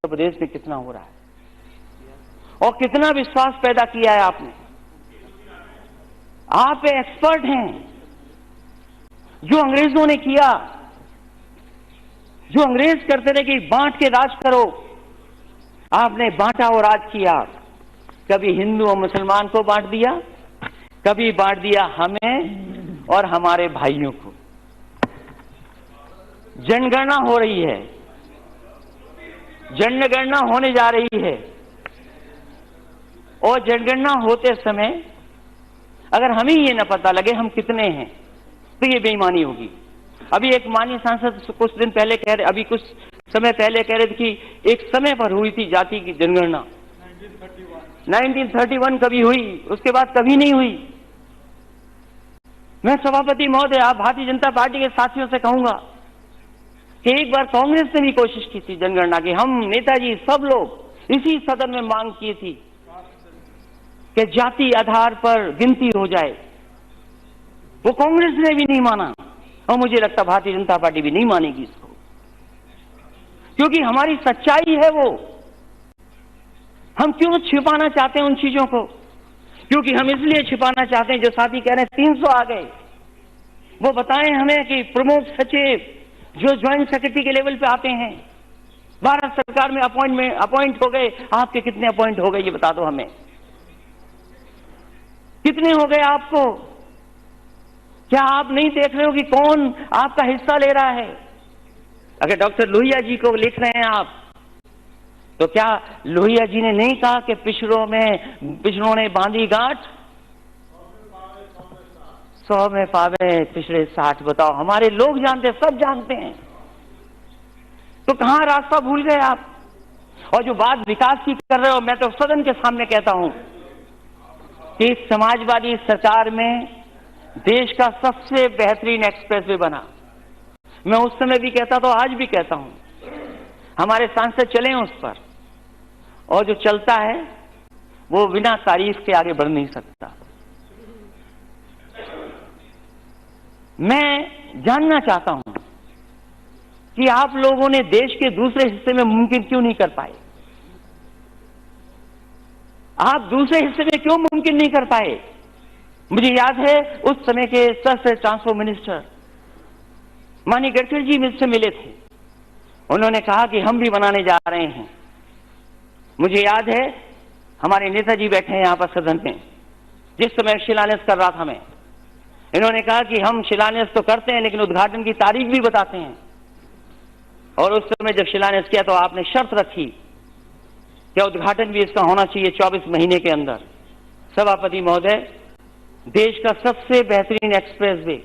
उत्तर प्रदेश में कितना हो रहा है और कितना विश्वास पैदा किया है आपने। आप एक्सपर्ट हैं। जो अंग्रेजों ने किया, जो अंग्रेज करते रहे कि बांट के राज करो, आपने बांटा और राज किया। कभी हिंदू और मुसलमान को बांट दिया, कभी बांट दिया हमें और हमारे भाइयों को। जनगणना हो रही है, जनगणना होने जा रही है और जनगणना होते समय अगर हमें ये न पता लगे हम कितने हैं तो ये बेईमानी होगी। अभी एक माननीय सांसद कुछ दिन पहले कह रहे, अभी कुछ समय पहले कह रहे थे कि एक समय पर हुई थी जाति की जनगणना, 1931 कभी हुई, उसके बाद कभी नहीं हुई। मैं सभापति महोदय, आप भारतीय जनता पार्टी के साथियों से कहूंगा कि एक बार कांग्रेस ने भी कोशिश की थी जनगणना की। हम नेताजी सब लोग इसी सदन में मांग की थी कि जाति आधार पर गिनती हो जाए। वो कांग्रेस ने भी नहीं माना और मुझे लगता भारतीय जनता पार्टी भी नहीं मानेगी इसको, क्योंकि हमारी सच्चाई है वो। हम क्यों छिपाना चाहते हैं उन चीजों को? क्योंकि हम इसलिए छिपाना चाहते हैं, जो साथी कह रहे हैं 300 आ गए, वो बताएं हमें कि प्रमुख सचिव जो ज्वाइंट सेक्रेटरी के लेवल पे आते हैं, भारत सरकार में अपॉइंट हो गए, आपके कितने अपॉइंट हो गए ये बता दो हमें। कितने हो गए आपको? क्या आप नहीं देख रहे हो कि कौन आपका हिस्सा ले रहा है? अगर डॉक्टर लोहिया जी को लिख रहे हैं आप, तो क्या लोहिया जी ने नहीं कहा कि पिछड़ों ने बांधी गांठ, 100 में पावे पिछड़े 60? बताओ, हमारे लोग जानते, सब जानते हैं, तो कहां रास्ता भूल गए आप? और जो बात विकास की कर रहे हो, मैं तो सदन के सामने कहता हूं कि समाजवादी सरकार में देश का सबसे बेहतरीन एक्सप्रेसवे बना। मैं उस समय भी कहता था, आज भी कहता हूं, हमारे सांसद चले उस पर, और जो चलता है वो बिना तारीफ के आगे बढ़ नहीं सकता। मैं जानना चाहता हूं कि आप लोगों ने देश के दूसरे हिस्से में मुमकिन क्यों नहीं कर पाए? आप दूसरे हिस्से में क्यों मुमकिन नहीं कर पाए? मुझे याद है उस समय के सर्विस ट्रांसपोर्ट मिनिस्टर माननीय गडकरी जी मुझसे मिले थे। उन्होंने कहा कि हम भी बनाने जा रहे हैं। मुझे याद है हमारे नेताजी बैठे हैं यहां पर सदन में, जिस समय शिलान्यास कर रहा था मैं, इन्होंने कहा कि हम शिलान्यास तो करते हैं लेकिन उद्घाटन की तारीख भी बताते हैं। और उस समय जब शिलान्यास किया तो आपने शर्त रखी कि उद्घाटन भी इसका होना चाहिए 24 महीने के अंदर। सभापति महोदय, देश का सबसे बेहतरीन एक्सप्रेसवे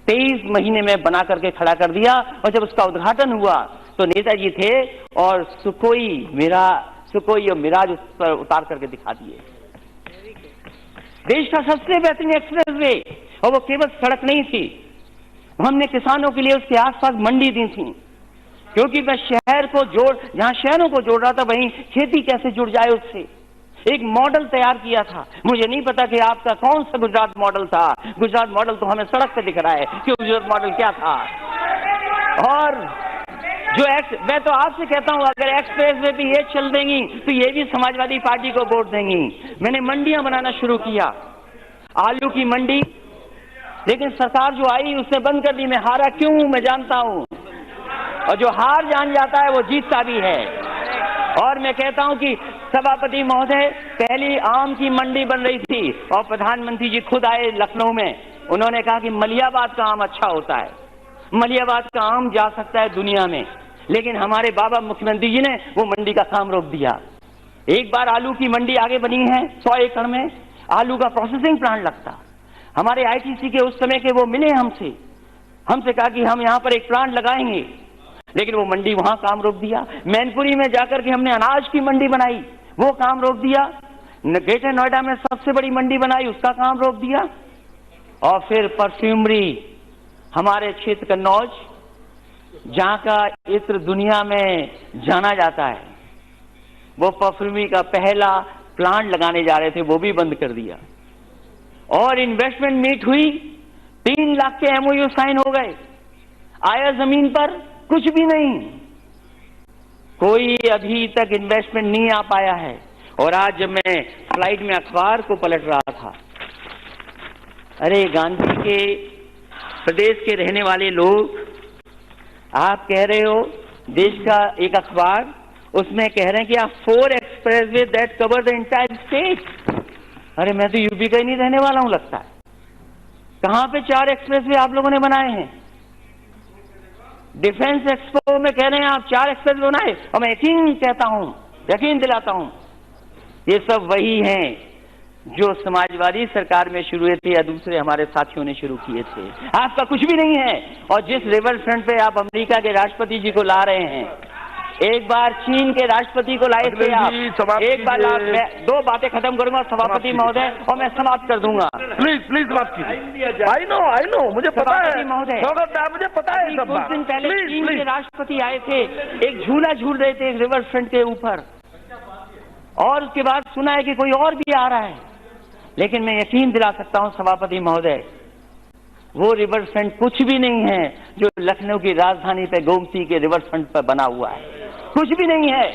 23 महीने में बना करके खड़ा कर दिया, और जब उसका उद्घाटन हुआ तो नेताजी थे और सुकोई और मिराज उस पर उतार करके दिखा दिए। देश का सबसे बेहतरीन एक्सप्रेसवे, और वो केवल सड़क नहीं थी, हमने किसानों के लिए उसके आसपास मंडी दी थी, क्योंकि मैं जहां शहरों को जोड़ रहा था वहीं खेती कैसे जुड़ जाए उससे। एक मॉडल तैयार किया था। मुझे नहीं पता कि आपका कौन सा गुजरात मॉडल था। गुजरात मॉडल तो हमें सड़क पे दिख रहा है कि गुजरात मॉडल क्या था। और मैं तो आपसे कहता हूं, अगर एक्सप्रेस वे भी ये चल देंगी तो ये भी समाजवादी पार्टी को वोट देंगी। मैंने मंडियां बनाना शुरू किया, आलू की मंडी, लेकिन सरकार जो आई उसने बंद कर दी। मैं हारा क्यों, मैं जानता हूं, और जो हार जान जाता है वो जीतता भी है। और मैं कहता हूं कि सभापति महोदय, पहली आम की मंडी बन रही थी और प्रधानमंत्री जी खुद आए लखनऊ में, उन्होंने कहा कि मलियाबाद का आम अच्छा होता है, मलियाबाद का आम जा सकता है दुनिया में, लेकिन हमारे बाबा मुख्यमंत्री जी ने वो मंडी का काम रोक दिया। एक बार आलू की मंडी आगे बनी है, 100 एकड़ में आलू का प्रोसेसिंग प्लांट लगता। हमारे आईटीसी के उस समय के वो मिले हमसे कहा कि हम यहां पर एक प्लांट लगाएंगे, लेकिन वो मंडी वहां काम रोक दिया। मैनपुरी में जाकर के हमने अनाज की मंडी बनाई, वो काम रोक दिया। ग्रेटर नोएडा में सबसे बड़ी मंडी बनाई, उसका काम रोक दिया। और फिर परफ्यूमरी, हमारे क्षेत्र कन्नौज, जहां का इत्र दुनिया में जाना जाता है, वो परफ्यूमरी का पहला प्लांट लगाने जा रहे थे, वो भी बंद कर दिया। और इन्वेस्टमेंट मीट हुई, 3 लाख के एमओयू साइन हो गए, आया जमीन पर कुछ भी नहीं। कोई अभी तक इन्वेस्टमेंट नहीं आ पाया है। और आज जब मैं फ्लाइट में अखबार को पलट रहा था, अरे गांधी के प्रदेश के रहने वाले लोग, आप कह रहे हो देश का एक अखबार, उसमें कह रहे हैं कि आप 4 expressway that cover the entire state. अरे मैं तो यूपी का ही नहीं रहने वाला हूं लगता है। कहां पे 4 एक्सप्रेसवे आप लोगों ने बनाए हैं? डिफेंस एक्सपो में कह रहे हैं आप 4 एक्सप्रेसवे बनाए, और मैं यकीन कहता हूं, यकीन दिलाता हूं, ये सब वही हैं जो समाजवादी सरकार में शुरू हुए थे या दूसरे हमारे साथियों ने शुरू किए थे। आपका कुछ भी नहीं है। और जिस रिवर फ्रंट पे आप अमेरिका के राष्ट्रपति जी को ला रहे हैं, एक बार चीन के राष्ट्रपति को लाए थे आप, एक बार मैं 2 बातें खत्म करूंगा सभापति महोदय, और मैं समाप्त कर दूंगा। प्लीज प्लीज समाप्त कीजिए। आई नो मुझे पता है महोदय, मुझे पता है। कुछ दिन पहले चीन के राष्ट्रपति आए थे, एक झूला झूल रहे थे रिवर फ्रंट के ऊपर, और उसके बाद सुना है कि कोई और भी आ रहा है। लेकिन मैं यकीन दिला सकता हूं सभापति महोदय, वो रिवर फ्रंट कुछ भी नहीं है जो लखनऊ की राजधानी पे गोमती के रिवर फ्रंट पर बना हुआ है, कुछ भी नहीं है।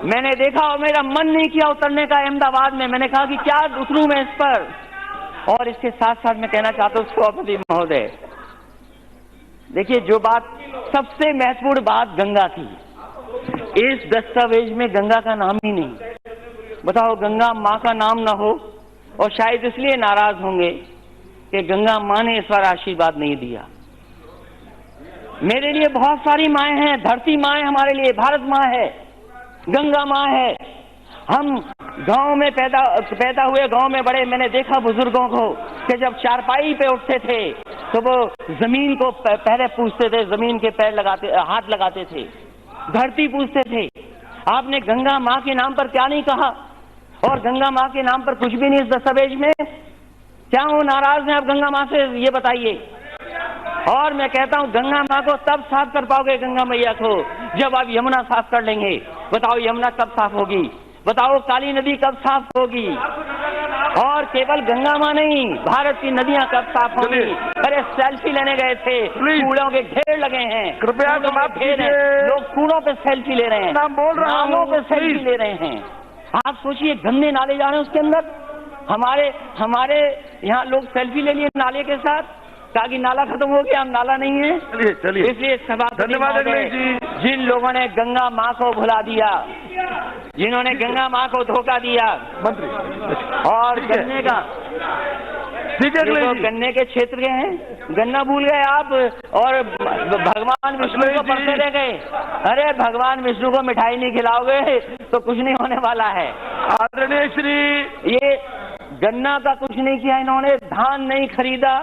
मैंने देखा और मेरा मन नहीं किया उतरने का अहमदाबाद में। मैंने कहा कि क्या उतरूं मैं इस पर। और इसके साथ साथ मैं कहना चाहता हूं सभापति महोदय, देखिए जो बात सबसे महत्वपूर्ण बात गंगा की, इस दस्तावेज में गंगा का नाम ही नहीं। बताओ, गंगा माँ का नाम ना हो, और शायद इसलिए नाराज होंगे कि गंगा माँ ने इस बार आशीर्वाद नहीं दिया। मेरे लिए बहुत सारी माएँ हैं, धरती माँ है हमारे लिए, भारत माँ है, गंगा माँ है। हम गांव में पैदा हुए, गांव में बड़े। मैंने देखा बुजुर्गों को कि जब चारपाई पे उठते थे तो वो जमीन को पहले पूछते थे, जमीन के हाथ लगाते थे, धरती पूछते थे। आपने गंगा माँ के नाम पर क्या नहीं कहा, और गंगा माँ के नाम पर कुछ भी नहीं इस दस्तावेज में। क्या वो नाराज हैं आप गंगा माँ से, ये बताइए। और मैं कहता हूँ गंगा माँ को तब साफ कर पाओगे, गंगा मैया को, जब आप यमुना साफ कर लेंगे। बताओ यमुना कब साफ होगी? बताओ काली नदी कब साफ होगी? और केवल गंगा माँ नहीं, भारत की नदियां कब साफ होंगी? अरे सेल्फी लेने गए थे, कूड़ों के ढेर लगे हैं, कृपया समाप्त कीजिए। लोग कूड़ों पे सेल्फी ले रहे हैं, नाम बोल रहा हूं, नालों पे सेल्फी ले रहे हैं। आप सोचिए, गंदे नाले जा रहे हैं उसके अंदर। हमारे यहाँ लोग सेल्फी ले लिए नाले के साथ, कहा कि नाला खत्म हो गया, हम नाला नहीं है। चलिए इसलिए धन्यवाद जी। जिन लोगों ने गंगा माँ को भुला दिया, जिन्होंने गंगा माँ को धोखा दिया, मंत्री, और गन्ने का, ठीक है, तो गन्ने के क्षेत्र के हैं, गन्ना भूल गए आप, और भगवान विष्णु को पढ़ते रह गए। अरे भगवान विष्णु को मिठाई नहीं खिलाओगे तो कुछ नहीं होने वाला है। आदरणीय श्री, ये गन्ना का कुछ नहीं किया इन्होंने, धान नहीं खरीदा।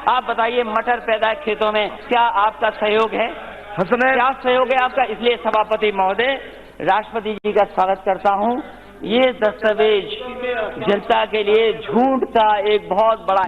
आप बताइए, मटर पैदा खेतों में, क्या आपका सहयोग है? क्या सहयोग है आपका? इसलिए सभापति महोदय, राष्ट्रपति जी का स्वागत करता हूं। ये दस्तावेज जनता के लिए झूठ का एक बहुत बड़ा